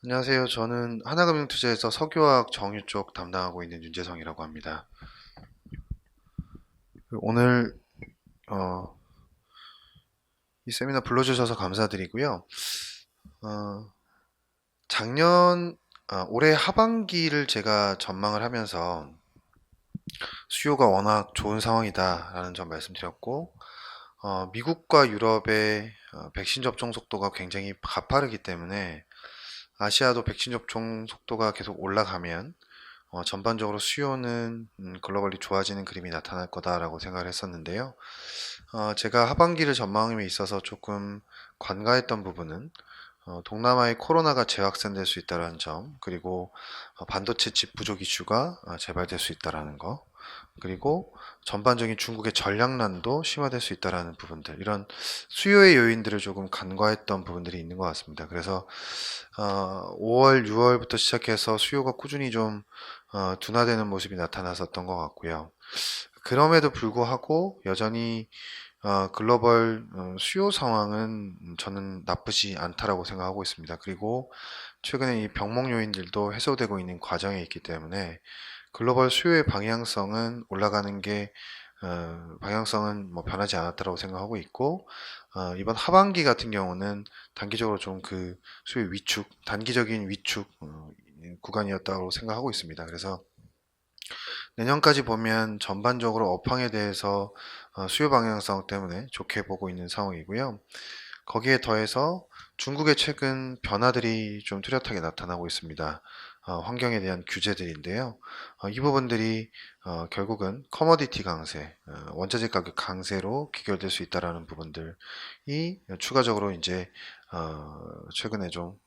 안녕하세요. 저는 하나금융투자에서 석유화학 정유 쪽 담당하고 있는 윤재성이라고 합니다. 오늘 어, 이 세미나 불러주셔서 감사드리고요. 어, 작년 올해 하반기를 제가 전망을 하면서 수요가 워낙 좋은 상황이다라는 점 말씀드렸고, 미국과 유럽의 백신 접종 속도가 굉장히 가파르기 때문에 아시아도 백신 접종 속도가 계속 올라가면 전반적으로 수요는 글로벌리 좋아지는 그림이 나타날 거다라고 생각을 했었는데요. 제가 하반기를 전망함에 있어서 조금 관가했던 부분은 동남아의 코로나가 재확산될 수 있다는 점, 그리고 반도체 칩 부족 이슈가 재발될 수 있다는 거, 그리고 전반적인 중국의 전략난도 심화될 수 있다는 부분들, 이런 수요의 요인들을 조금 간과했던 부분들이 있는 것 같습니다. 그래서 5월, 6월부터 시작해서 수요가 꾸준히 좀 둔화되는 모습이 나타났었던 것 같고요. 그럼에도 불구하고 여전히 글로벌 수요 상황은 저는 나쁘지 않다라고 생각하고 있습니다. 그리고 최근에 이 병목 요인들도 해소되고 있는 과정에 있기 때문에 글로벌 수요의 방향성은 올라가는 게 방향성은 뭐 변하지 않았다라고 생각하고 있고, 이번 하반기 같은 경우는 단기적으로 좀 그 수요 위축, 단기적인 위축 구간이었다고 생각하고 있습니다. 그래서 내년까지 보면 전반적으로 업황에 대해서 수요 방향성 때문에 좋게 보고 있는 상황이고요. 거기에 더해서 중국의 최근 변화들이 좀 뚜렷하게 나타나고 있습니다. 환경에 대한 규제들인데요. 이 부분들이 결국은 커머디티 강세, 원자재 가격 강세로 귀결될 수 있다라는 부분들이 추가적으로 이제 최근에 좀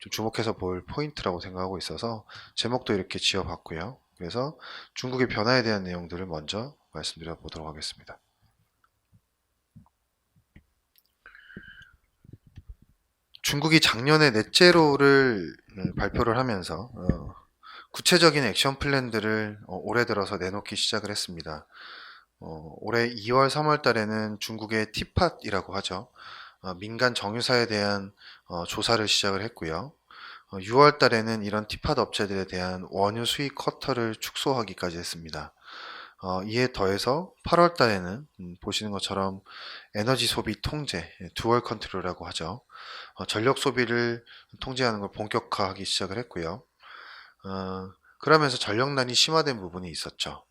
주목해서 볼 포인트라고 생각하고 있어서 제목도 이렇게 지어봤고요. 그래서 중국의 변화에 대한 내용들을 먼저 말씀드려 보도록 하겠습니다. 중국이 작년에 넷제로를 발표를 하면서 구체적인 액션 플랜들을 올해 들어서 내놓기 시작을 했습니다. 올해 2월, 3월 달에는 중국의 티팟이라고 하죠. 민간 정유사에 대한 조사를 시작을 했고요. 6월 달에는 이런 티팟 업체들에 대한 원유 수익 쿼터를 축소하기까지 했습니다. 이에 더해서 8월 달에는 보시는 것처럼 에너지 소비 통제, 듀얼 컨트롤이라고 하죠. 전력 소비를 통제하는 걸 본격화하기 시작을 했고요. 그러면서 전력난이 심화된 부분이 있었죠.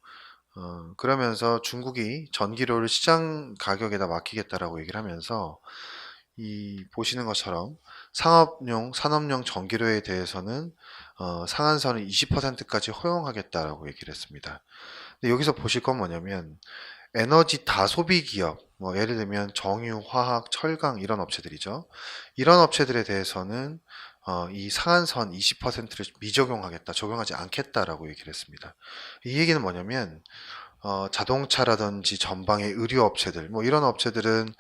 그러면서 중국이 전기료를 시장 가격에다 맡기겠다라고 얘기를 하면서 이 보시는 것처럼 상업용, 산업용 전기료에 대해서는 상한선을 20%까지 허용하겠다라고 얘기를 했습니다. 근데 여기서 보실 건 뭐냐면 에너지 다소비 기업, 뭐 예를 들면 정유, 화학, 철강 이런 업체들이죠. 이런 업체들에 대해서는 이 상한선 20%를 미적용하겠다, 적용하지 않겠다라고 얘기를 했습니다. 이 얘기는 뭐냐면 자동차라든지 전방의 의류 업체들, 뭐 이런 업체들은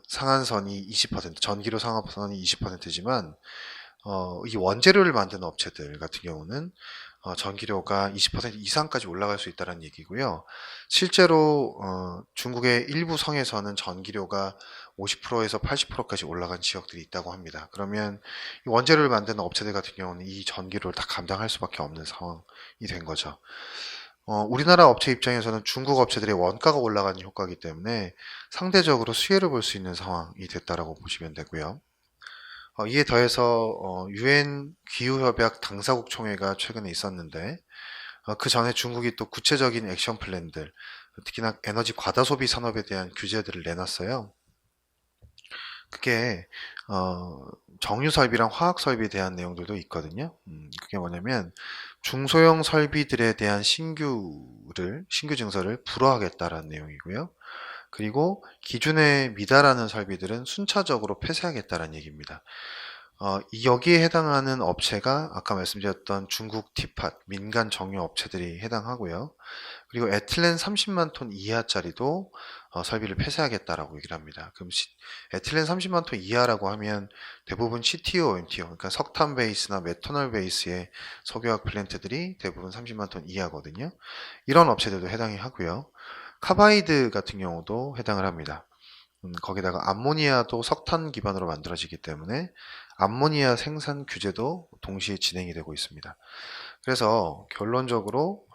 상한선이 20%, 전기료 상한선이 20%지만 이 원재료를 만드는 업체들 같은 경우는 전기료가 20% 이상까지 올라갈 수 있다는 얘기고요. 실제로 중국의 일부 성에서는 전기료가 50%에서 80%까지 올라간 지역들이 있다고 합니다. 그러면 이 원재료를 만드는 업체들 같은 경우는 이 전기료를 다 감당할 수밖에 없는 상황이 된 거죠. 우리나라 업체 입장에서는 중국 업체들의 원가가 올라가는 효과이기 때문에 상대적으로 수혜를 볼 수 있는 상황이 됐다라고 보시면 되고요. 이에 더해서 유엔 기후협약 당사국 총회가 최근에 있었는데 그 전에 중국이 또 구체적인 액션 플랜들, 특히나 에너지 과다 소비 산업에 대한 규제들을 내놨어요. 그게 정유 설비랑 화학 설비에 대한 내용들도 있거든요. 그게 뭐냐면 중소형 설비들에 대한 신규 증서를 불허하겠다라는 내용이고요. 그리고 기준에 미달하는 설비들은 순차적으로 폐쇄하겠다는 얘기입니다. 여기에 해당하는 업체가 아까 말씀드렸던 중국 티팟, 민간 정유 업체들이 해당하고요. 그리고 에틸렌 30만 톤 이하짜리도 설비를 폐쇄하겠다라고 얘기를 합니다. 그럼 에틸렌 30만 톤 이하라고 하면 대부분 CTO, MTO, 그러니까 석탄 베이스나 메탄올 베이스의 석유화학 플랜트들이 대부분 30만 톤 이하거든요. 이런 업체들도 해당이 하고요. 카바이드 같은 경우도 해당을 합니다. 거기다가 암모니아도 석탄 기반으로 만들어지기 때문에 암모니아 생산 규제도 동시에 진행이 되고 있습니다. 그래서 결론적으로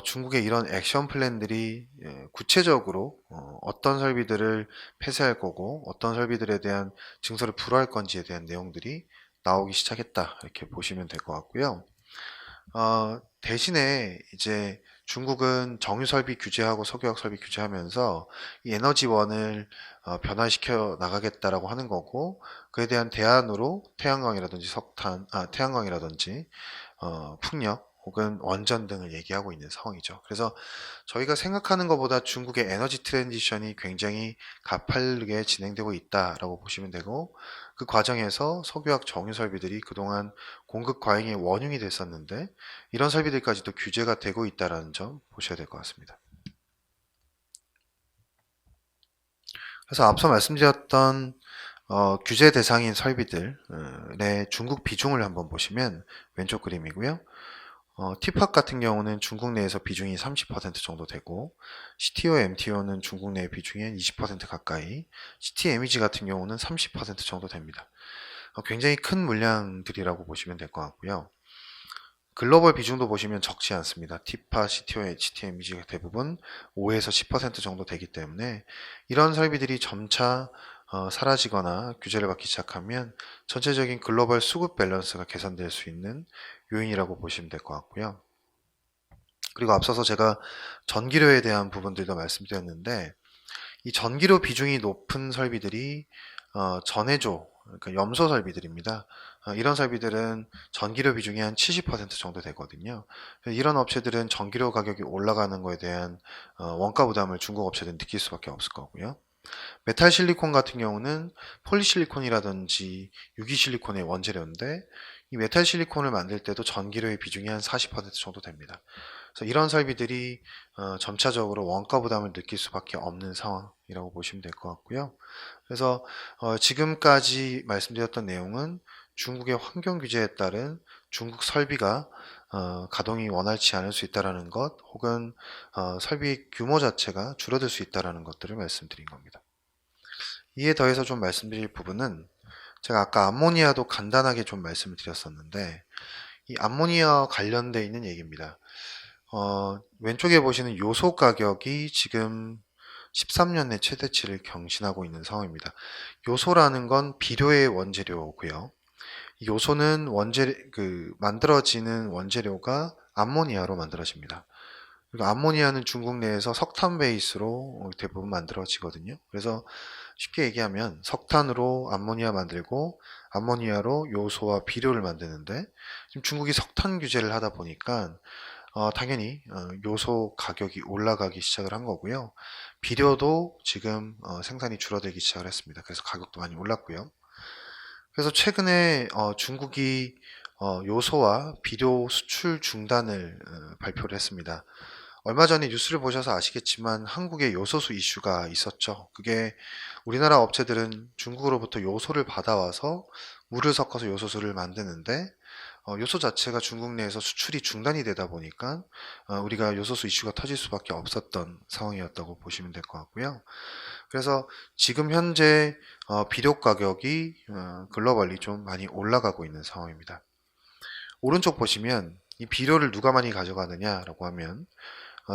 중국의 이런 액션 플랜들이 구체적으로 어떤 설비들을 폐쇄할 거고 어떤 설비들에 대한 증서를 불허할 건지에 대한 내용들이 나오기 시작했다. 이렇게 보시면 될 것 같고요. 대신에 이제 중국은 정유 설비 규제하고 석유화학 설비 규제하면서 이 에너지원을 변화시켜 나가겠다라고 하는 거고, 그에 대한 대안으로 태양광이라든지 태양광이라든지 풍력 혹은 원전 등을 얘기하고 있는 상황이죠. 그래서 저희가 생각하는 것보다 중국의 에너지 트랜지션이 굉장히 가파르게 진행되고 있다라고 보시면 되고, 그 과정에서 석유화학 정유 설비들이 그동안 공급 과잉의 원흉이 됐었는데 이런 설비들까지도 규제가 되고 있다는 점 보셔야 될 것 같습니다. 그래서 앞서 말씀드렸던 규제 대상인 설비들의 중국 비중을 한번 보시면 왼쪽 그림이고요. 티팍 같은 경우는 중국 내에서 비중이 30% 정도 되고, CTO, MTO는 중국 내 비중이 20% 가까이, CTMEG 같은 경우는 30% 정도 됩니다. 굉장히 큰 물량들이라고 보시면 될 것 같고요. 글로벌 비중도 보시면 적지 않습니다. 티파, CTO, HTMEG가 대부분 5에서 10% 정도 되기 때문에 이런 설비들이 점차 사라지거나 규제를 받기 시작하면 전체적인 글로벌 수급 밸런스가 개선될 수 있는 요인이라고 보시면 될 것 같고요. 그리고 앞서서 제가 전기료에 대한 부분들도 말씀드렸는데, 이 전기료 비중이 높은 설비들이 전해조, 그러니까 염소 설비들입니다. 이런 설비들은 전기료 비중이 한 70% 정도 되거든요. 이런 업체들은 전기료 가격이 올라가는 것에 대한 원가 부담을 중국 업체들은 느낄 수밖에 없을 거고요. 메탈 실리콘 같은 경우는 폴리실리콘이라든지 유기실리콘의 원재료인데, 이 메탈 실리콘을 만들 때도 전기료의 비중이 한 40% 정도 됩니다. 그래서 이런 설비들이 점차적으로 원가 부담을 느낄 수밖에 없는 상황이라고 보시면 될 것 같고요. 그래서 지금까지 말씀드렸던 내용은 중국의 환경 규제에 따른 중국 설비가 가동이 원활치 않을 수 있다는 것, 혹은 설비 규모 자체가 줄어들 수 있다는 것들을 말씀드린 겁니다. 이에 더해서 좀 말씀드릴 부분은, 제가 아까 암모니아도 간단하게 좀 말씀을 드렸었는데, 이 암모니아와 관련돼 있는 얘기입니다. 왼쪽에 보시는 요소 가격이 지금 13년 내 최대치를 경신하고 있는 상황입니다. 요소라는 건 비료의 원재료고요. 이 요소는 만들어지는 원재료가 암모니아로 만들어집니다. 그리고 암모니아는 중국 내에서 석탄 베이스로 대부분 만들어지거든요. 그래서 쉽게 얘기하면 석탄으로 암모니아 만들고 암모니아로 요소와 비료를 만드는데, 지금 중국이 석탄 규제를 하다 보니까 당연히 요소 가격이 올라가기 시작을 한 거고요. 비료도 지금 생산이 줄어들기 시작을 했습니다. 그래서 가격도 많이 올랐고요. 그래서 최근에 중국이 요소와 비료 수출 중단을 발표를 했습니다. 얼마 전에 뉴스를 보셔서 아시겠지만 한국에 요소수 이슈가 있었죠. 그게 우리나라 업체들은 중국으로부터 요소를 받아와서 물을 섞어서 요소수를 만드는데, 요소 자체가 중국 내에서 수출이 중단이 되다 보니까 우리가 요소수 이슈가 터질 수밖에 없었던 상황이었다고 보시면 될 것 같고요. 그래서 지금 현재 비료 가격이 글로벌리 좀 많이 올라가고 있는 상황입니다. 오른쪽 보시면 이 비료를 누가 많이 가져가느냐라고 하면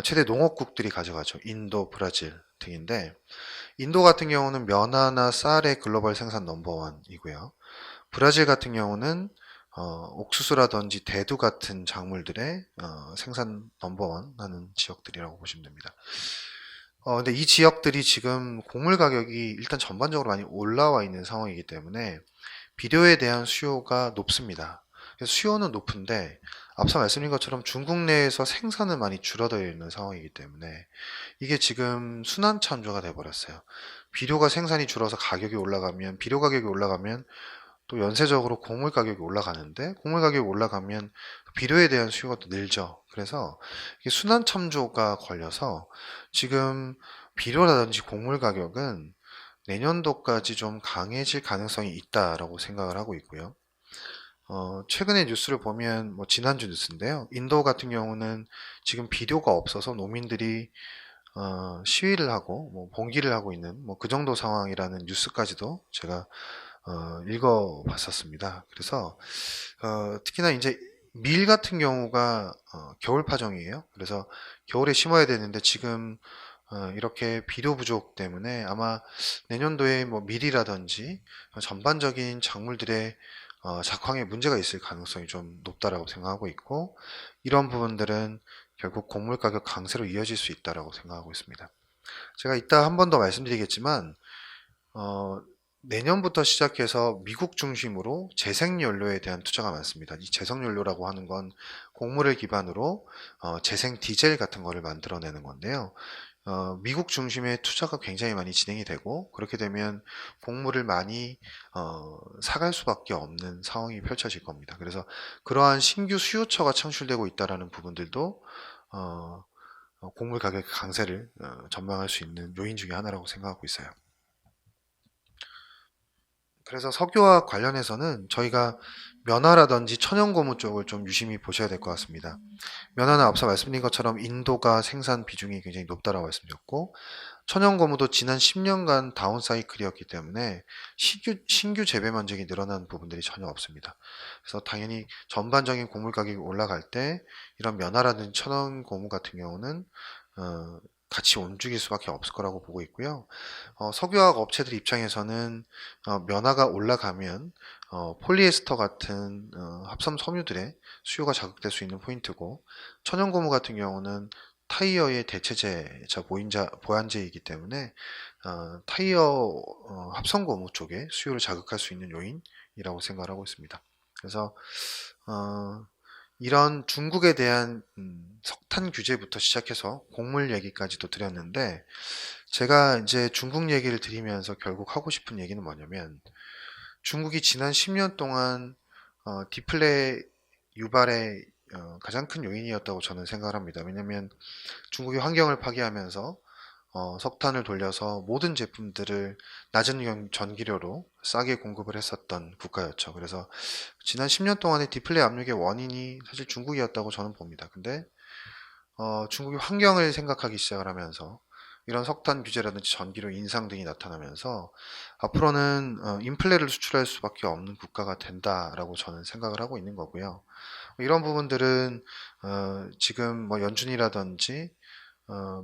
최대 농업국들이 가져가죠. 인도, 브라질 등인데, 인도 같은 경우는 면화나 쌀의 글로벌 생산 넘버원이고요. 브라질 같은 경우는 옥수수라든지 대두 같은 작물들의 생산 넘버원 하는 지역들이라고 보시면 됩니다. 근데 이 지역들이 지금 곡물 가격이 일단 전반적으로 많이 올라와 있는 상황이기 때문에 비료에 대한 수요가 높습니다. 그래서 수요는 높은데 앞서 말씀드린 것처럼 중국 내에서 생산은 많이 줄어들어 있는 상황이기 때문에 이게 지금 순환창조가 돼버렸어요. 비료가 생산이 줄어서 가격이 올라가면, 비료 가격이 올라가면 또 연쇄적으로 곡물 가격이 올라가는데, 곡물 가격이 올라가면 비료에 대한 수요가 또 늘죠. 그래서 이게 순환참조가 걸려서 지금 비료라든지 곡물 가격은 내년도까지 좀 강해질 가능성이 있다라고 생각을 하고 있고요. 최근에 뉴스를 보면, 지난주 뉴스인데요. 인도 같은 경우는 지금 비료가 없어서 농민들이 시위를 하고 봉기를 하고 있는 그 정도 상황이라는 뉴스까지도 제가 읽어봤었습니다. 그래서 특히나 이제 밀 같은 경우가 겨울 파종이에요. 그래서 겨울에 심어야 되는데 지금 이렇게 비료 부족 때문에 아마 내년도에 뭐 밀이라든지 전반적인 작물들의 작황에 문제가 있을 가능성이 좀 높다라고 생각하고 있고, 이런 부분들은 결국 곡물 가격 강세로 이어질 수 있다라고 생각하고 있습니다. 제가 이따 한 번 더 말씀드리겠지만 어, 내년부터 시작해서 미국 중심으로 재생연료에 대한 투자가 많습니다. 이 재생연료라고 하는 건 곡물을 기반으로 재생 디젤 같은 거를 만들어내는 건데요. 미국 중심의 투자가 굉장히 많이 진행이 되고, 그렇게 되면 곡물을 많이 사갈 수밖에 없는 상황이 펼쳐질 겁니다. 그래서 그러한 신규 수요처가 창출되고 있다라는 부분들도 어, 곡물 가격 강세를 전망할 수 있는 요인 중에 하나라고 생각하고 있어요. 그래서 석유와 관련해서는 저희가 면화라든지 천연고무 쪽을 좀 유심히 보셔야 될 것 같습니다. 면화는 앞서 말씀드린 것처럼 인도가 생산 비중이 굉장히 높다라고 말씀드렸고, 천연고무도 지난 10년간 다운 사이클이었기 때문에 신규 재배 면적이 늘어난 부분들이 전혀 없습니다. 그래서 당연히 전반적인 곡물 가격이 올라갈 때 이런 면화라든지 천연고무 같은 경우는 같이 움직일 수밖에 없을 거라고 보고 있고요. 석유화학 업체들 입장에서는 면화가 올라가면 폴리에스터 같은 합성 섬유들의 수요가 자극될 수 있는 포인트고, 천연고무 같은 경우는 타이어의 대체제자 보완제이기 때문에 타이어 합성고무 쪽에 수요를 자극할 수 있는 요인이라고 생각을 하고 있습니다. 그래서 어, 이런 중국에 대한 석탄 규제부터 시작해서 곡물 얘기까지도 드렸는데, 제가 이제 중국 얘기를 드리면서 결국 하고 싶은 얘기는 뭐냐면, 중국이 지난 10년 동안 디플레 유발의 가장 큰 요인이었다고 저는 생각을 합니다. 왜냐하면 중국이 환경을 파괴하면서 석탄을 돌려서 모든 제품들을 낮은 전기료로 싸게 공급을 했었던 국가였죠. 그래서 지난 10년 동안의 디플레 압력의 원인이 사실 중국이었다고 저는 봅니다. 근데 중국이 환경을 생각하기 시작을 하면서 이런 석탄 규제라든지 전기료 인상 등이 나타나면서 앞으로는 인플레를 수출할 수밖에 없는 국가가 된다라고 저는 생각을 하고 있는 거고요. 이런 부분들은 지금 뭐 연준이라든지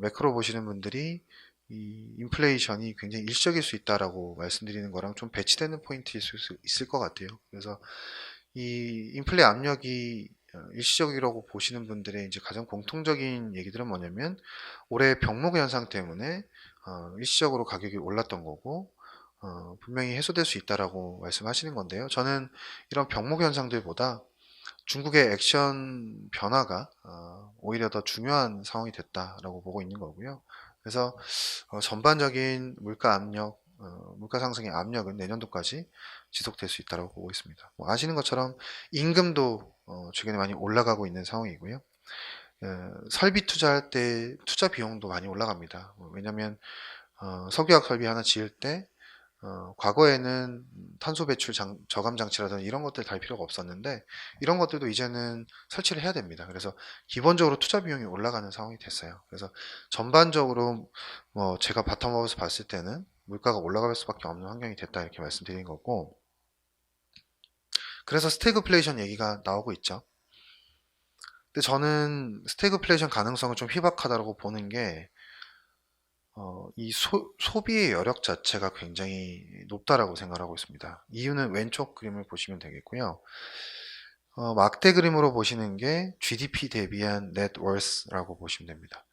매크로 보시는 분들이 이 인플레이션이 굉장히 일시적일 수 있다라고 말씀드리는 거랑 좀 배치되는 포인트일 수 있을 것 같아요. 그래서 이 인플레 압력이 일시적이라고 보시는 분들의 이제 가장 공통적인 얘기들은 뭐냐면, 올해 병목 현상 때문에 일시적으로 가격이 올랐던 거고 분명히 해소될 수 있다라고 말씀하시는 건데요. 저는 이런 병목 현상들보다 중국의 액션 변화가 오히려 더 중요한 상황이 됐다라고 보고 있는 거고요. 그래서 전반적인 물가 압력, 물가 상승의 압력은 내년도까지 지속될 수 있다고 보고 있습니다. 뭐 아시는 것처럼 임금도 최근에 많이 올라가고 있는 상황이고요. 설비 투자할 때 투자 비용도 많이 올라갑니다. 왜냐하면 석유화학 설비 하나 지을 때 과거에는 탄소 배출 저감 장치라든지 이런 것들 달 필요가 없었는데, 이런 것들도 이제는 설치를 해야 됩니다. 그래서 기본적으로 투자 비용이 올라가는 상황이 됐어요. 그래서 전반적으로 뭐 제가 바텀업에서 봤을 때는 물가가 올라갈 수밖에 없는 환경이 됐다 이렇게 말씀드린 거고, 그래서 스태그플레이션 얘기가 나오고 있죠. 근데 저는 스태그플레이션 가능성은 좀 희박하다고 보는 게, 이 소비의 여력 자체가 굉장히 높다라고 생각하고 있습니다. 이유는 왼쪽 그림을 보시면 되겠고요. 막대 그림으로 보시는 게 GDP 대비한 net worth라고 보시면 됩니다.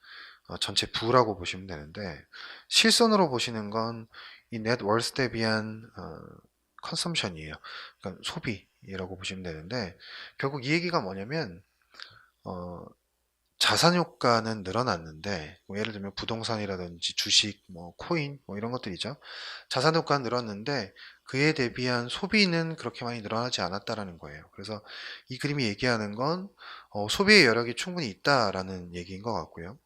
전체 부라고 보시면 되는데, 실선으로 보시는 건 이 net worth 대비한 consumption이에요. 그러니까 소비라고 보시면 되는데, 결국 이 얘기가 뭐냐면 어, 자산 효과는 늘어났는데, 뭐 예를 들면 부동산이라든지 주식, 뭐 코인, 뭐 이런 것들이죠. 자산 효과는 늘었는데 그에 대비한 소비는 그렇게 많이 늘어나지 않았다라는 거예요. 그래서 이 그림이 얘기하는 건 소비의 여력이 충분히 있다라는 얘기인 것 같고요.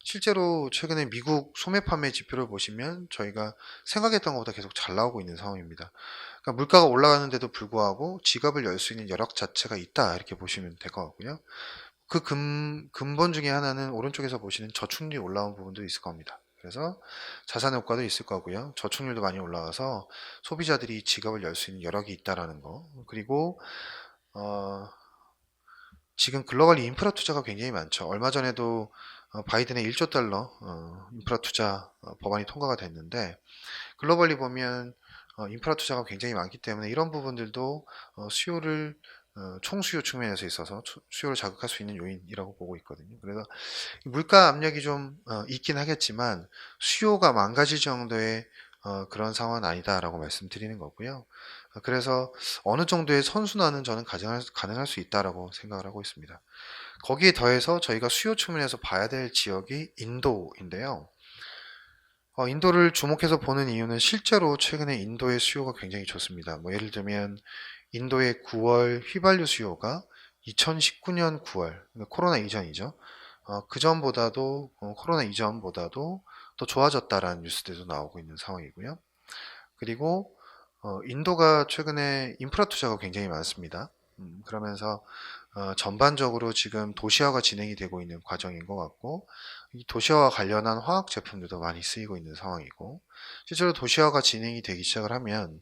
실제로 최근에 미국 소매 판매 지표를 보시면 저희가 생각했던 것보다 계속 잘 나오고 있는 상황입니다. 그러니까 물가가 올라가는데도 불구하고 지갑을 열 수 있는 여력 자체가 있다 이렇게 보시면 될 것 같고요. 그 근본 중에 하나는 오른쪽에서 보시는 저축률이 올라온 부분도 있을 겁니다. 그래서 자산 효과도 있을 거고요. 저축률도 많이 올라와서 소비자들이 지갑을 열 수 있는 여력이 있다라는 거. 그리고 어, 지금 글로벌 인프라 투자가 굉장히 많죠. 얼마 전에도 바이든의 1조 달러 인프라 투자 법안이 통과가 됐는데 글로벌리 보면 인프라 투자가 굉장히 많기 때문에 이런 부분들도 수요를 총수요 측면에서 있어서 수요를 자극할 수 있는 요인이라고 보고 있거든요. 그래서 물가 압력이 좀 있긴 하겠지만 수요가 망가질 정도의 그런 상황은 아니다라고 말씀드리는 거고요. 그래서 어느 정도의 선순환은 저는 가능할 수 있다라고 생각을 하고 있습니다. 거기에 더해서 저희가 수요 측면에서 봐야 될 지역이 인도인데요. 인도를 주목해서 보는 이유는 실제로 최근에 인도의 수요가 굉장히 좋습니다. 뭐 예를 들면 인도의 9월 휘발유 수요가 2019년 9월, 코로나 이전이죠. 그 전보다도, 코로나 이전보다도 더 좋아졌다라는 뉴스들도 나오고 있는 상황이고요. 그리고 인도가 최근에 인프라 투자가 굉장히 많습니다. 그러면서 전반적으로 지금 도시화가 진행이 되고 있는 과정인 것 같고, 이 도시화와 관련한 화학 제품들도 많이 쓰이고 있는 상황이고, 실제로 도시화가 진행이 되기 시작을 하면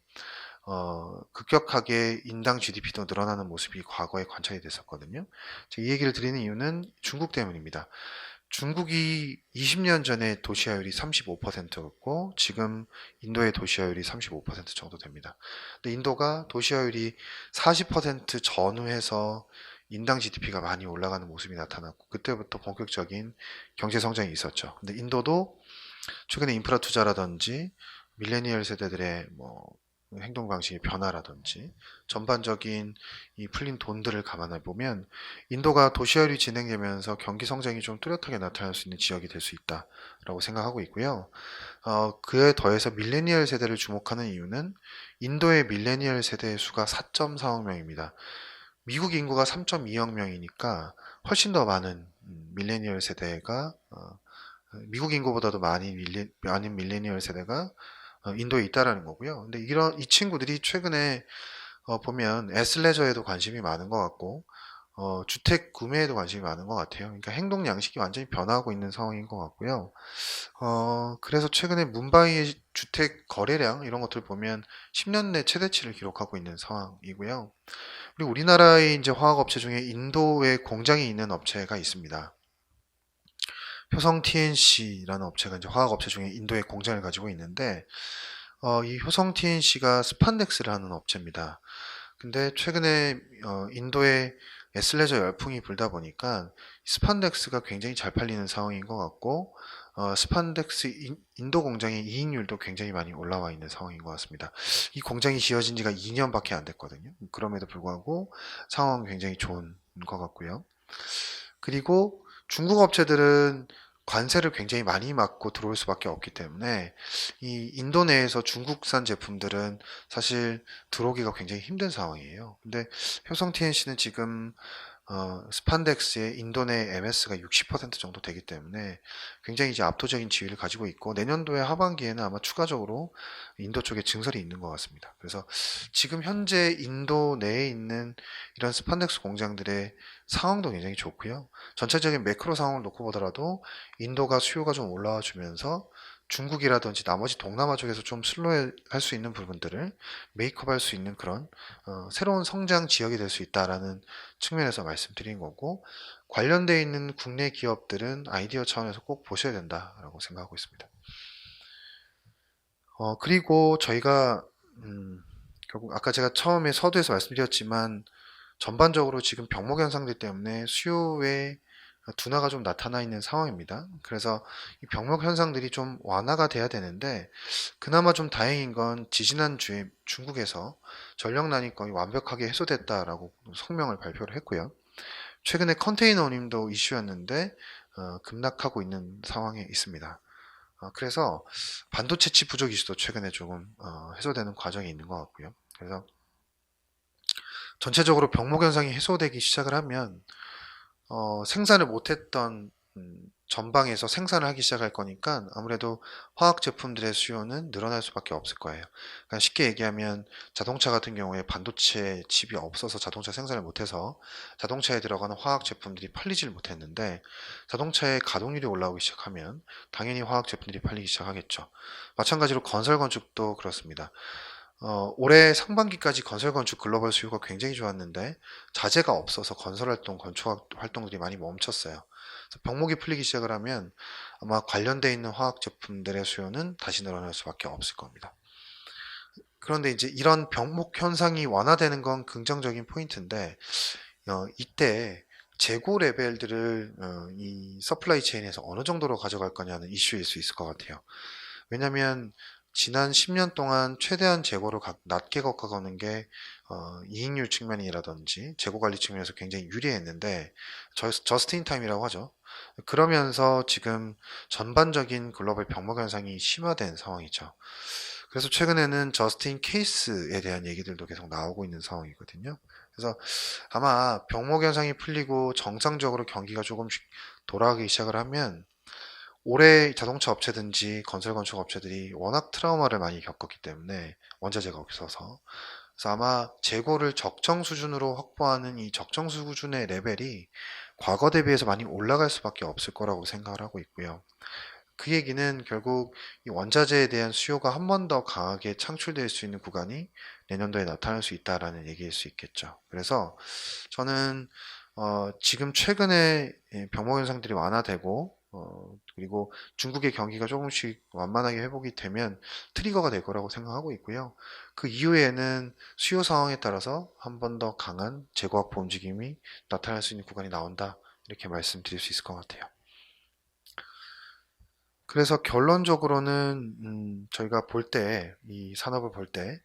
급격하게 인당 GDP도 늘어나는 모습이 과거에 관찰이 됐었거든요. 제가 이 얘기를 드리는 이유는 중국 때문입니다. 중국이 20년 전에 도시화율이 35%였고 지금 인도의 도시화율이 35% 정도 됩니다. 근데 인도가 도시화율이 40% 전후해서 인당 GDP가 많이 올라가는 모습이 나타났고 그때부터 본격적인 경제 성장이 있었죠. 근데 인도도 최근에 인프라 투자라든지 밀레니얼 세대들의 뭐 행동 방식의 변화라든지 전반적인 이 풀린 돈들을 감안해 보면 인도가 도시화율이 진행되면서 경기 성장이 좀 뚜렷하게 나타날 수 있는 지역이 될 수 있다라고 생각하고 있고요. 그에 더해서 밀레니얼 세대를 주목하는 이유는 인도의 밀레니얼 세대의 수가 4.4억 명입니다. 미국 인구가 3.2억 명이니까 훨씬 더 많은 밀레니얼 세대가 미국 인구보다도 많은 밀레니얼 세대가 인도에 있다라는 거고요. 근데 이 친구들이 최근에 보면 애슬레저에도 관심이 많은 것 같고, 주택 구매에도 관심이 많은 것 같아요. 그러니까 행동 양식이 완전히 변화하고 있는 상황인 것 같고요. 그래서 최근에 뭄바이의 주택 거래량 이런 것들 보면 10년 내 최대치를 기록하고 있는 상황이고요. 그리고 우리나라의 이제 화학업체 중에 인도에 공장이 있는 업체가 있습니다. 효성 TNC라는 업체가 이제 화학업체 중에 인도에 공장을 가지고 있는데, 이 효성 TNC가 스판덱스를 하는 업체입니다. 근데 최근에 인도에 에슬레저 열풍이 불다 보니까 스판덱스가 굉장히 잘 팔리는 상황인 것 같고 스판덱스 인도 공장의 이익률도 굉장히 많이 올라와 있는 상황인 것 같습니다. 이 공장이 지어진 지가 2년밖에 안 됐거든요. 그럼에도 불구하고 상황은 굉장히 좋은 것 같고요. 그리고 중국 업체들은 관세를 굉장히 많이 맞고 들어올 수밖에 없기 때문에 이 인도 내에서 중국산 제품들은 사실 들어오기가 굉장히 힘든 상황이에요. 근데 효성 TNC는 지금 스판덱스의 인도 내 MS가 60% 정도 되기 때문에 굉장히 이제 압도적인 지위를 가지고 있고 내년도에 하반기에는 아마 추가적으로 인도 쪽에 증설이 있는 것 같습니다. 그래서 지금 현재 인도 내에 있는 이런 스판덱스 공장들의 상황도 굉장히 좋고요. 전체적인 매크로 상황을 놓고 보더라도 인도가 수요가 좀 올라와 주면서 중국이라든지 나머지 동남아 쪽에서 좀 슬로우 할 수 있는 부분들을 메이크업 할 수 있는 그런 새로운 성장 지역이 될 수 있다라는 측면에서 말씀드린 거고 관련되어 있는 국내 기업들은 아이디어 차원에서 꼭 보셔야 된다라고 생각하고 있습니다. 그리고 저희가 결국 아까 제가 처음에 서두에서 말씀드렸지만 전반적으로 지금 병목 현상들 때문에 수요에 둔화가 좀 나타나 있는 상황입니다. 그래서 이 병목 현상들이 좀 완화가 돼야 되는데 그나마 좀 다행인 건 지지난주에 중국에서 전력난이 거의 완벽하게 해소됐다라고 성명을 발표를 했고요. 최근에 컨테이너 운임도 이슈였는데 급락하고 있는 상황에 있습니다. 그래서 반도체 칩 부족 이슈도 최근에 조금 해소되는 과정이 있는 것 같고요. 그래서 전체적으로 병목 현상이 해소되기 시작을 하면 생산을 못했던 전방에서 생산을 하기 시작할 거니까 아무래도 화학 제품들의 수요는 늘어날 수밖에 없을 거예요. 그러니까 쉽게 얘기하면 자동차 같은 경우에 반도체 칩이 없어서 자동차 생산을 못해서 자동차에 들어가는 화학 제품들이 팔리질 못했는데 자동차의 가동률이 올라오기 시작하면 당연히 화학 제품들이 팔리기 시작하겠죠. 마찬가지로 건설 건축도 그렇습니다. 올해 상반기까지 건설 건축 글로벌 수요가 굉장히 좋았는데 자재가 없어서 건설 활동, 건축 활동들이 많이 멈췄어요. 그래서 병목이 풀리기 시작을 하면 아마 관련돼 있는 화학 제품들의 수요는 다시 늘어날 수밖에 없을 겁니다. 그런데 이제 이런 병목 현상이 완화되는 건 긍정적인 포인트인데 이때 재고 레벨들을 이 서플라이 체인에서 어느 정도로 가져갈 거냐는 이슈일 수 있을 것 같아요. 왜냐면 지난 10년 동안 최대한 재고를 낮게 걷어가는 게 이익률 측면이라든지 재고 관리 측면에서 굉장히 유리했는데 저스트 인 타임이라고 하죠. 그러면서 지금 전반적인 글로벌 병목 현상이 심화된 상황이죠. 그래서 최근에는 저스트 인 케이스에 대한 얘기들도 계속 나오고 있는 상황이거든요. 그래서 아마 병목 현상이 풀리고 정상적으로 경기가 조금씩 돌아가기 시작을 하면 올해 자동차 업체든지 건설 건축 업체들이 워낙 트라우마를 많이 겪었기 때문에 원자재가 없어서 그래서 아마 재고를 적정 수준으로 확보하는 이 적정 수준의 레벨이 과거 대비해서 많이 올라갈 수밖에 없을 거라고 생각을 하고 있고요. 그 얘기는 결국 이 원자재에 대한 수요가 한 번 더 강하게 창출될 수 있는 구간이 내년도에 나타날 수 있다라는 얘기일 수 있겠죠. 그래서 저는 지금 최근에 병목 현상들이 완화되고 그리고 중국의 경기가 조금씩 완만하게 회복이 되면 트리거가 될 거라고 생각하고 있고요. 그 이후에는 수요 상황에 따라서 한 번 더 강한 재고 확보 움직임이 나타날 수 있는 구간이 나온다. 이렇게 말씀드릴 수 있을 것 같아요. 그래서 결론적으로는 저희가 볼 때, 이 산업을 볼 때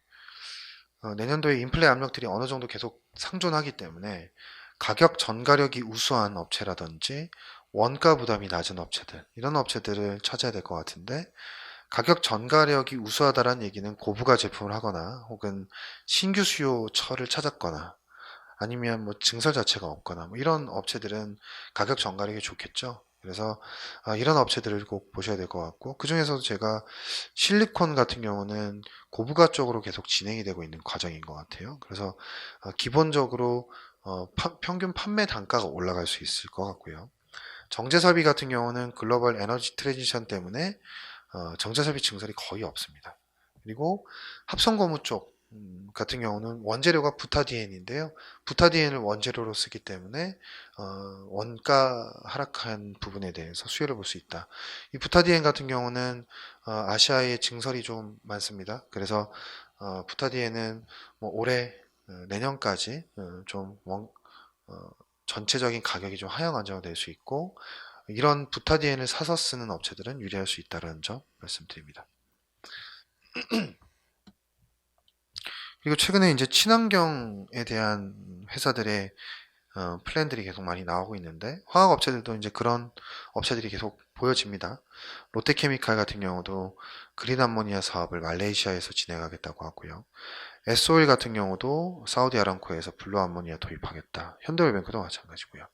내년도에 인플레 압력들이 어느 정도 계속 상존하기 때문에 가격 전가력이 우수한 업체라든지 원가 부담이 낮은 업체들, 이런 업체들을 찾아야 될 것 같은데 가격 전가력이 우수하다는 얘기는 고부가 제품을 하거나 혹은 신규 수요처를 찾았거나 아니면 뭐 증설 자체가 없거나 뭐 이런 업체들은 가격 전가력이 좋겠죠. 그래서 이런 업체들을 꼭 보셔야 될 것 같고 그 중에서도 제가 실리콘 같은 경우는 고부가 쪽으로 계속 진행이 되고 있는 과정인 것 같아요. 그래서 기본적으로 평균 판매 단가가 올라갈 수 있을 것 같고요. 정제설비 같은 경우는 글로벌 에너지 트랜지션 때문에 정제설비 증설이 거의 없습니다. 그리고 합성고무 쪽 같은 경우는 원재료가 부타디엔인데요. 부타디엔을 원재료로 쓰기 때문에 원가 하락한 부분에 대해서 수혜를 볼 수 있다. 이 부타디엔 같은 경우는 아시아에 증설이 좀 많습니다. 그래서 부타디엔은 뭐 올해 내년까지 좀 전체적인 가격이 좀 하향 안정화될 수 있고 이런 부타디엔을 사서 쓰는 업체들은 유리할 수 있다는 점 말씀드립니다. 그리고 최근에 이제 친환경에 대한 회사들의 플랜들이 계속 많이 나오고 있는데 화학 업체들도 이제 그런 업체들이 계속 보여집니다. 롯데케미칼 같은 경우도 그린 암모니아 사업을 말레이시아에서 진행하겠다고 하고요. 에스오일 같은 경우도 사우디 아람코에서 블루 암모니아 도입하겠다. 현대오일뱅크도 마찬가지고요.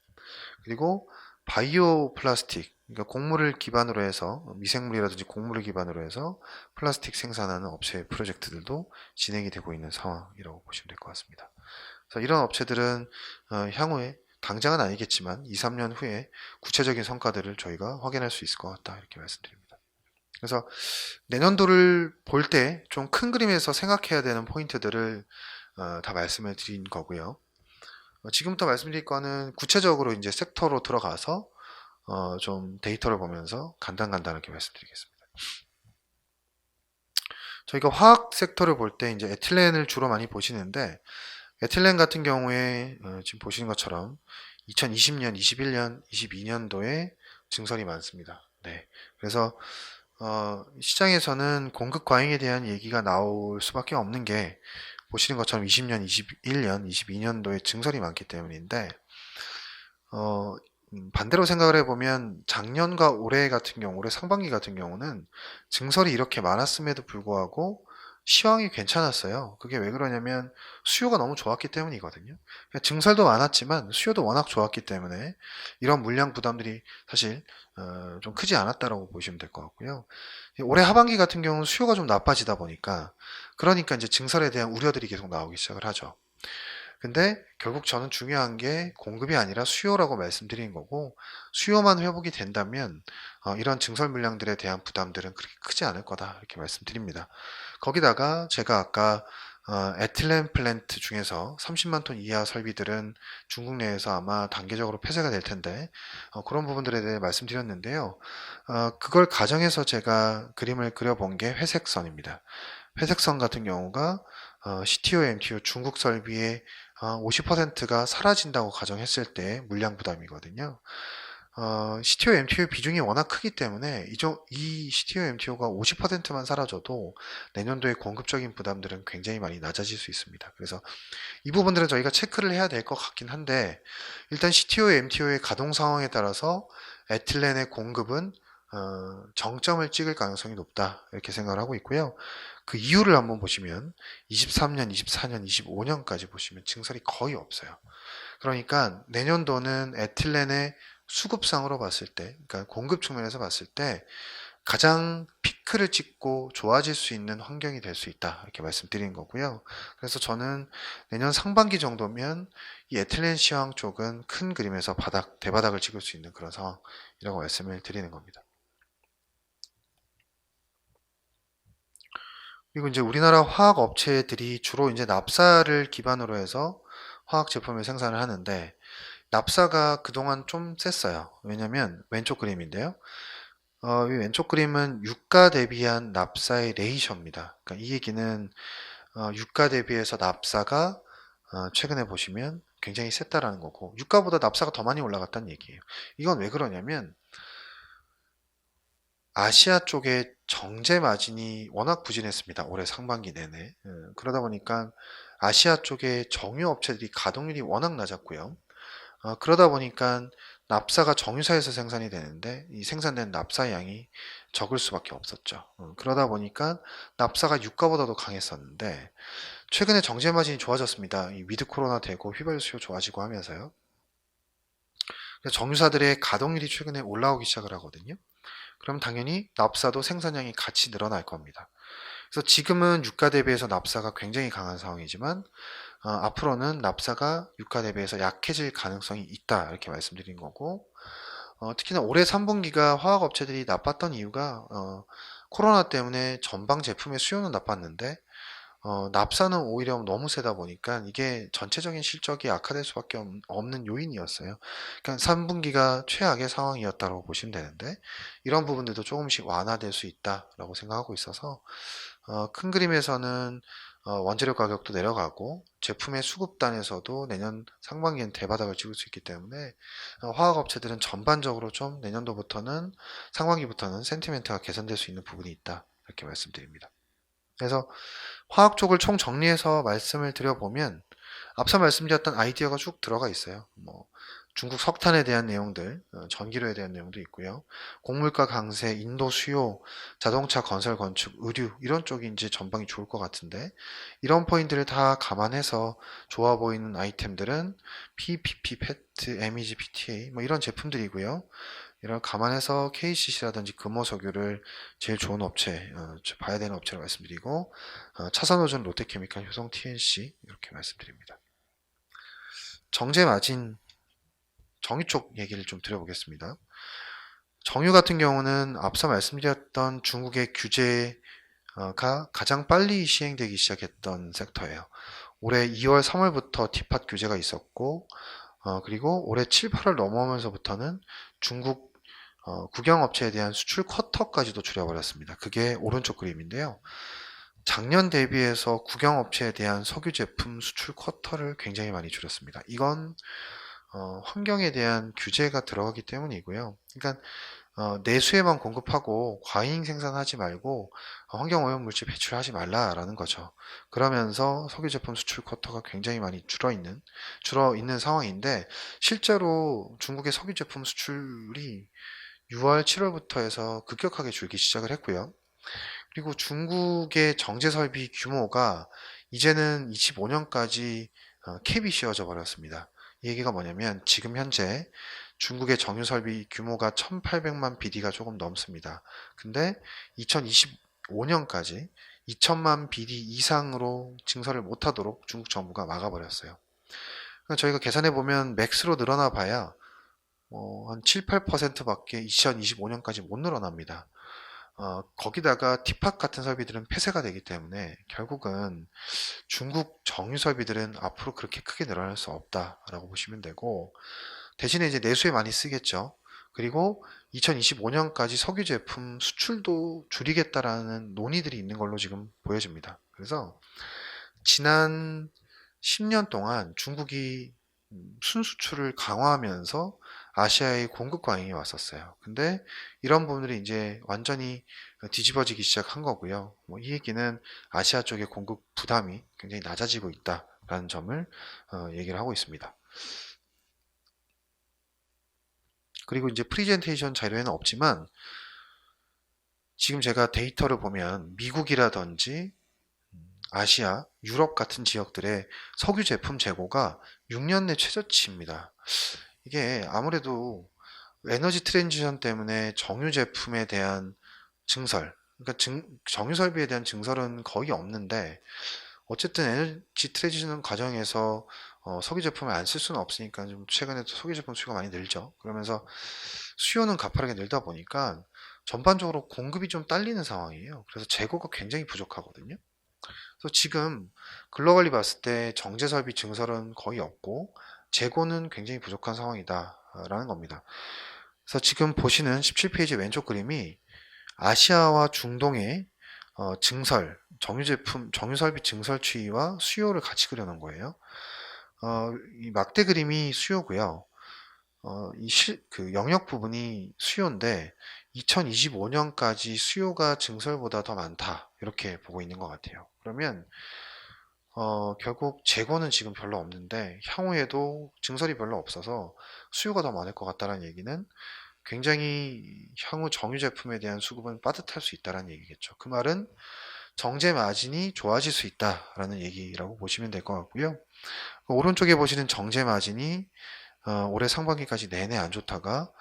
그리고 바이오 플라스틱, 그러니까 곡물을 기반으로 해서 미생물이라든지 곡물을 기반으로 해서 플라스틱 생산하는 업체 프로젝트들도 진행이 되고 있는 상황이라고 보시면 될 것 같습니다. 그래서 이런 업체들은 향후에 당장은 아니겠지만 2, 3년 후에 구체적인 성과들을 저희가 확인할 수 있을 것 같다 이렇게 말씀드립니다. 그래서 내년도를 볼 때 좀 큰 그림에서 생각해야 되는 포인트들을 다 말씀을 드린 거고요. 지금부터 말씀드릴 거는 구체적으로 이제 섹터로 들어가서 좀 데이터를 보면서 간단하게 말씀드리겠습니다. 저희가 화학 섹터를 볼 때 이제 에틸렌을 주로 많이 보시는데 에틸렌 같은 경우에 지금 보시는 것처럼 2020년, 21년, 22년도에 증설이 많습니다. 네. 그래서 시장에서는 공급 과잉에 대한 얘기가 나올 수밖에 없는 게 보시는 것처럼 20년, 21년, 22년도에 증설이 많기 때문인데 반대로 생각을 해보면 작년과 올해 같은 경우, 올해 상반기 같은 경우는 증설이 이렇게 많았음에도 불구하고 시황이 괜찮았어요. 그게 왜 그러냐면 수요가 너무 좋았기 때문이거든요. 그러니까 증설도 많았지만 수요도 워낙 좋았기 때문에 이런 물량 부담들이 사실 좀 크지 않았다라고 보시면 될 것 같고요. 올해 하반기 같은 경우는 수요가 좀 나빠지다 보니까 그러니까 이제 증설에 대한 우려들이 계속 나오기 시작을 하죠. 근데 결국 저는 중요한 게 공급이 아니라 수요라고 말씀드린 거고, 수요만 회복이 된다면 이런 증설 물량들에 대한 부담들은 그렇게 크지 않을 거다 이렇게 말씀드립니다. 거기다가 제가 아까 에틸렌 플랜트 중에서 30만 톤 이하 설비들은 중국 내에서 아마 단계적으로 폐쇄가 될 텐데 그런 부분들에 대해 말씀드렸는데요. 그걸 가정해서 제가 그림을 그려본 게 회색선입니다. 회색선 같은 경우가 CTO, MTO 중국 설비의 50%가 사라진다고 가정했을 때 물량 부담이거든요. CTO, MTO 비중이 워낙 크기 때문에 이 CTO, MTO가 50%만 사라져도 내년도에 공급적인 부담들은 굉장히 많이 낮아질 수 있습니다. 그래서 이 부분들은 저희가 체크를 해야 될 것 같긴 한데 일단 CTO, MTO의 가동 상황에 따라서 에틸렌의 공급은 정점을 찍을 가능성이 높다 이렇게 생각을 하고 있고요. 그 이유를 한번 보시면 23년, 24년, 25년까지 보시면 증설이 거의 없어요. 그러니까 내년도는 에틸렌의 수급상으로 봤을 때, 그러니까 공급 측면에서 봤을 때 가장 피크를 찍고 좋아질 수 있는 환경이 될 수 있다. 이렇게 말씀드린 거고요. 그래서 저는 내년 상반기 정도면 이 에틸렌 시황 쪽은 큰 그림에서 대바닥을 찍을 수 있는 그런 상황이라고 말씀을 드리는 겁니다. 그리고 이제 우리나라 화학 업체들이 주로 이제 납사를 기반으로 해서 화학 제품을 생산을 하는데 납사가 그동안 좀 셌어요. 왜냐면 왼쪽 그림인데요. 이 왼쪽 그림은 유가 대비한 납사의 레이셔입니다. 그러니까 이 얘기는 유가 대비해서 납사가 최근에 보시면 굉장히 셌다라는 거고 유가보다 납사가 더 많이 올라갔다는 얘기예요. 이건 왜 그러냐면 아시아 쪽에 정제 마진이 워낙 부진했습니다. 올해 상반기 내내. 그러다 보니까 아시아 쪽에 정유 업체들이 가동률이 워낙 낮았고요. 그러다 보니까 납사가 정유사에서 생산이 되는데 이 생산된 납사 양이 적을 수밖에 없었죠. 그러다 보니까 납사가 유가보다 도 강했었는데 최근에 정제 마진이 좋아졌습니다. 이 위드 코로나 되고 휘발유 수요 좋아지고 하면서요. 그래서 정유사들의 가동률이 최근에 올라오기 시작을 하거든요. 그럼 당연히 납사도 생산량이 같이 늘어날 겁니다. 그래서 지금은 유가 대비해서 납사가 굉장히 강한 상황이지만 앞으로는 납사가 유가 대비해서 약해질 가능성이 있다 이렇게 말씀드린 거고 특히나 올해 3분기가 화학업체들이 나빴던 이유가 코로나 때문에 전방 제품의 수요는 나빴는데 납사는 오히려 너무 세다 보니까 이게 전체적인 실적이 악화될 수밖에 없는 요인이었어요. 그러니까 3분기가 최악의 상황이었다고 보시면 되는데 이런 부분들도 조금씩 완화될 수 있다라고 생각하고 있어서 큰 그림에서는 원재료 가격도 내려가고 제품의 수급단에서도 내년 상반기엔 대바닥을 찍을 수 있기 때문에 화학업체들은 전반적으로 좀 내년도부터는 상반기부터는 센티멘트가 개선될 수 있는 부분이 있다 이렇게 말씀드립니다. 그래서 화학 쪽을 총 정리해서 말씀을 드려보면 앞서 말씀드렸던 아이디어가 쭉 들어가 있어요. 뭐 중국 석탄에 대한 내용들, 전기료에 대한 내용도 있고요. 곡물가 강세, 인도 수요, 자동차 건설 건축, 의류 이런 쪽이 이제 전방이 좋을 것 같은데 이런 포인트를 다 감안해서 좋아 보이는 아이템들은 PPP, PET, MEG, PTA 뭐 이런 제품들이고요. 이런 감안해서 KCC라든지 금호석유를 제일 좋은 업체, 봐야 되는 업체로 말씀드리고 차산오전, 롯데케미칼, 효성 TNC 이렇게 말씀드립니다. 정제 마진 정유 쪽 얘기를 좀 드려보겠습니다. 정유 같은 경우는 앞서 말씀드렸던 중국의 규제가 가장 빨리 시행되기 시작했던 섹터예요. 올해 2월, 3월부터 티팟 규제가 있었고 그리고 올해 7, 8월 넘어오면서부터는 중국 국영업체에 대한 수출 쿼터까지도 줄여버렸습니다. 그게 오른쪽 그림인데요. 작년 대비해서 국영업체에 대한 석유 제품 수출 쿼터를 굉장히 많이 줄였습니다. 이건 환경에 대한 규제가 들어가기 때문이고요. 그러니까 내수에만 공급하고 과잉 생산하지 말고 환경오염 물질 배출하지 말라라는 거죠. 그러면서 석유 제품 수출 쿼터가 굉장히 많이 줄어 있는 상황인데 실제로 중국의 석유 제품 수출이 6월, 7월부터 해서 급격하게 줄기 시작을 했고요. 그리고 중국의 정제 설비 규모가 이제는 25년까지 캡이 씌워져 버렸습니다. 이 얘기가 뭐냐면 지금 현재 중국의 정유 설비 규모가 1800만 BD가 조금 넘습니다. 근데 2025년까지 2000만 BD 이상으로 증설을 못하도록 중국 정부가 막아버렸어요. 그러니까 저희가 계산해 보면 맥스로 늘어나 봐야 한 7, 8%밖에 2025년까지 못 늘어납니다. 거기다가 티팍 같은 설비들은 폐쇄가 되기 때문에 결국은 중국 정유 설비들은 앞으로 그렇게 크게 늘어날 수 없다라고 보시면 되고, 대신에 이제 내수에 많이 쓰겠죠. 그리고 2025년까지 석유 제품 수출도 줄이겠다라는 논의들이 있는 걸로 지금 보여집니다. 그래서 지난 10년 동안 중국이 순수출을 강화하면서 아시아의 공급 과잉이 왔었어요. 근데 이런 부분들이 이제 완전히 뒤집어지기 시작한 거고요. 이 얘기는 아시아 쪽의 공급 부담이 굉장히 낮아지고 있다라는 점을 얘기를 하고 있습니다. 그리고 이제 프리젠테이션 자료에는 없지만 지금 제가 데이터를 보면 미국이라든지 아시아, 유럽 같은 지역들의 석유 제품 재고가 6년 내 최저치입니다. 이게 아무래도 에너지 트랜지션 때문에 정유 제품에 대한 증설, 그러니까 정유 설비에 대한 증설은 거의 없는데, 어쨌든 에너지 트랜지션 과정에서 석유 제품을 안 쓸 수는 없으니까 좀 최근에 석유 제품 수요가 많이 늘죠. 그러면서 수요는 가파르게 늘다 보니까 전반적으로 공급이 좀 딸리는 상황이에요. 그래서 재고가 굉장히 부족하거든요. 그래서 지금 글로벌리 봤을 때 정제 설비 증설은 거의 없고 재고는 굉장히 부족한 상황이다라는 겁니다. 그래서 지금 보시는 17페이지 왼쪽 그림이 아시아와 중동의 증설, 정유 제품, 정유 설비 증설 추이와 수요를 같이 그려놓은 거예요. 이 막대 그림이 수요고요. 그 영역 부분이 수요인데 2025년까지 수요가 증설보다 더 많다 이렇게 보고 있는 것 같아요. 그러면 결국 재고는 지금 별로 없는데 향후에도 증설이 별로 없어서 수요가 더 많을 것 같다는 얘기는 굉장히 향후 정유 제품에 대한 수급은 빠듯할 수 있다는 얘기겠죠. 그 말은 정제 마진이 좋아질 수 있다라는 얘기라고 보시면 될 것 같고요. 오른쪽에 보시는 정제 마진이 올해 상반기까지 내내 안 좋다가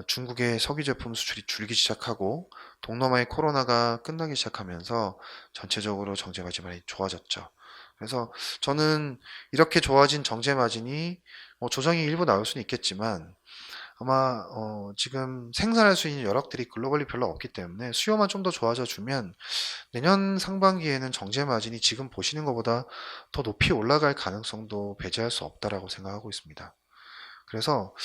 중국의 석유 제품 수출이 줄기 시작하고 동남아의 코로나가 끝나기 시작하면서 전체적으로 정제 마진이 많이 좋아졌죠. 그래서 저는 이렇게 좋아진 정제 마진이 조정이 일부 나올 수는 있겠지만 아마 지금 생산할 수 있는 여력들이 글로벌리 별로 없기 때문에 수요만 좀 더 좋아져 주면 내년 상반기에는 정제 마진이 지금 보시는 것보다 더 높이 올라갈 가능성도 배제할 수 없다라고 생각하고 있습니다. 그래서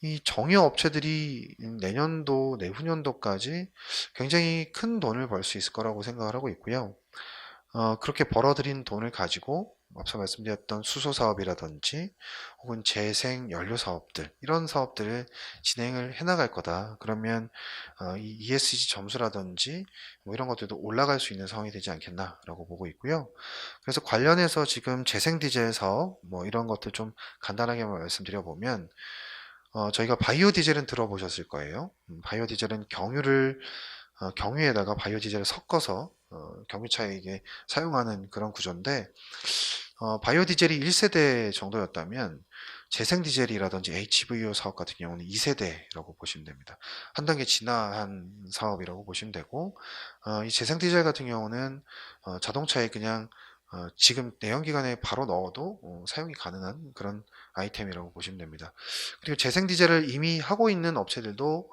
이 정유 업체들이 내년도, 내후년도까지 굉장히 큰 돈을 벌 수 있을 거라고 생각을 하고 있고요. 그렇게 벌어들인 돈을 가지고 앞서 말씀드렸던 수소 사업이라든지 혹은 재생 연료 사업들 이런 사업들을 진행을 해 나갈 거다. 그러면 이 ESG 점수라든지 뭐 이런 것들도 올라갈 수 있는 상황이 되지 않겠나라고 보고 있고요. 그래서 관련해서 지금 재생 디젤 사업 뭐 이런 것들 좀 간단하게 말씀드려 보면 저희가 바이오 디젤은 들어보셨을 거예요. 바이오 디젤은 경유에다가 바이오 디젤을 섞어서 경유차에게 사용하는 그런 구조인데 바이오 디젤이 1세대 정도였다면 재생 디젤이라든지 HVO 사업 같은 경우는 2세대라고 보시면 됩니다. 한 단계 진화한 사업이라고 보시면 되고 이 재생 디젤 같은 경우는 자동차에 그냥 지금 내연기관에 바로 넣어도 사용이 가능한 그런 아이템이라고 보시면 됩니다. 그리고 재생 디젤을 이미 하고 있는 업체들도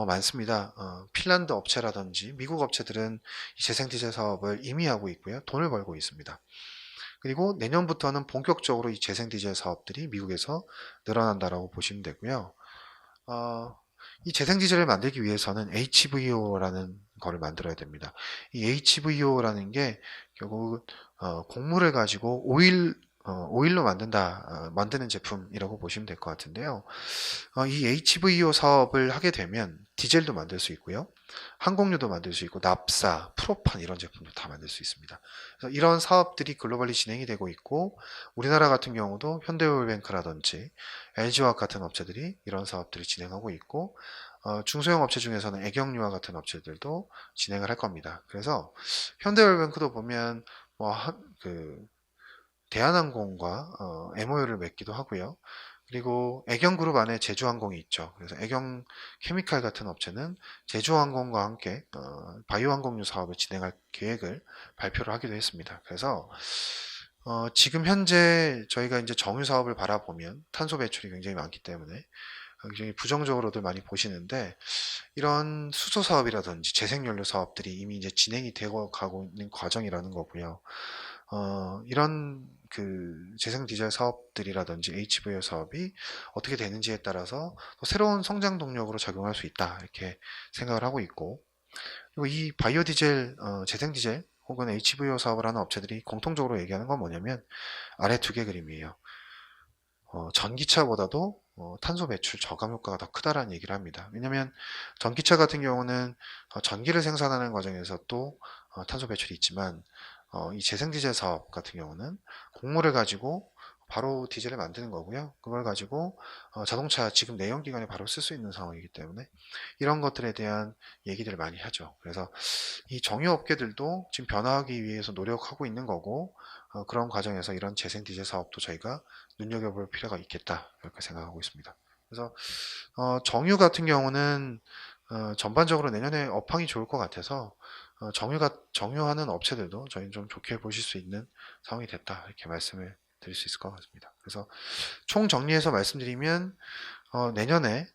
많습니다. 핀란드 업체라든지 미국 업체들은 이 재생 디젤 사업을 이미 하고 있고요. 돈을 벌고 있습니다. 그리고 내년부터는 본격적으로 이 재생 디젤 사업들이 미국에서 늘어난다라고 보시면 되고요. 이 재생 디젤을 만들기 위해서는 HVO라는 거를 만들어야 됩니다. 이 HVO라는 게 결국 곡물을 가지고 오일로 만드는 제품이라고 보시면 될 것 같은데요. 이 HVO 사업을 하게 되면 디젤도 만들 수 있고요. 항공유도 만들 수 있고 납사, 프로판 이런 제품도 다 만들 수 있습니다. 그래서 이런 사업들이 글로벌리 진행이 되고 있고 우리나라 같은 경우도 현대오일뱅크라든지 LG화학 같은 업체들이 이런 사업들을 진행하고 있고 중소형 업체 중에서는 애경유와 같은 업체들도 진행을 할 겁니다. 그래서 현대월뱅크도 보면 뭐 대한항공과 MOU를 맺기도 하고요. 그리고 애경그룹 안에 제주항공이 있죠. 그래서 애경 케미칼 같은 업체는 제주항공과 함께 바이오 항공유 사업을 진행할 계획을 발표를 하기도 했습니다. 그래서 지금 현재 저희가 이제 정유 사업을 바라보면 탄소 배출이 굉장히 많기 때문에 굉장히 부정적으로들 많이 보시는데, 이런 수소 사업이라든지 재생연료 사업들이 이미 이제 진행이 되고 가고 있는 과정이라는 거고요. 이런 재생 디젤 사업들이라든지 HVO 사업이 어떻게 되는지에 따라서 또 새로운 성장 동력으로 작용할 수 있다, 이렇게 생각을 하고 있고, 그리고 이 바이오 디젤, 재생 디젤 혹은 HVO 사업을 하는 업체들이 공통적으로 얘기하는 건 뭐냐면 아래 두 개 그림이에요. 전기차보다도 탄소 배출 저감 효과가 더 크다라는 얘기를 합니다. 왜냐하면 전기차 같은 경우는 전기를 생산하는 과정에서 또 탄소 배출이 있지만, 이 재생디젤 사업 같은 경우는 곡물을 가지고 바로 디젤을 만드는 거고요. 그걸 가지고 자동차 지금 내연기관에 바로 쓸 수 있는 상황이기 때문에 이런 것들에 대한 얘기들을 많이 하죠. 그래서 이 정유 업계들도 지금 변화하기 위해서 노력하고 있는 거고, 그런 과정에서 이런 재생 디젤 사업도 저희가 눈여겨볼 필요가 있겠다, 이렇게 생각하고 있습니다. 그래서 정유 같은 경우는 전반적으로 내년에 업황이 좋을 것 같아서 정유하는 업체들도 저희는 좀 좋게 보실 수 있는 상황이 됐다, 이렇게 말씀을 드릴 수 있을 것 같습니다. 그래서 총 정리해서 말씀드리면 내년에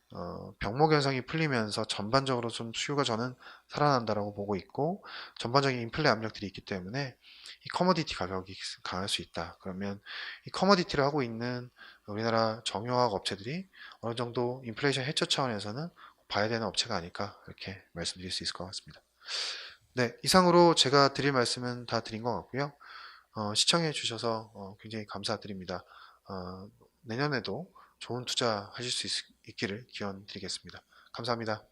병목 현상이 풀리면서 전반적으로 좀 수요가 저는 살아난다라고 보고 있고, 전반적인 인플레 압력들이 있기 때문에 이 커머디티 가격이 강할 수 있다. 그러면 이 커머디티를 하고 있는 우리나라 정유화학 업체들이 어느 정도 인플레이션 해처 차원에서는 봐야 되는 업체가 아닐까, 이렇게 말씀드릴 수 있을 것 같습니다. 네, 이상으로 제가 드릴 말씀은 다 드린 것 같고요. 시청해 주셔서 굉장히 감사드립니다. 내년에도 좋은 투자 하실 수 있기를 기원 드리겠습니다. 감사합니다.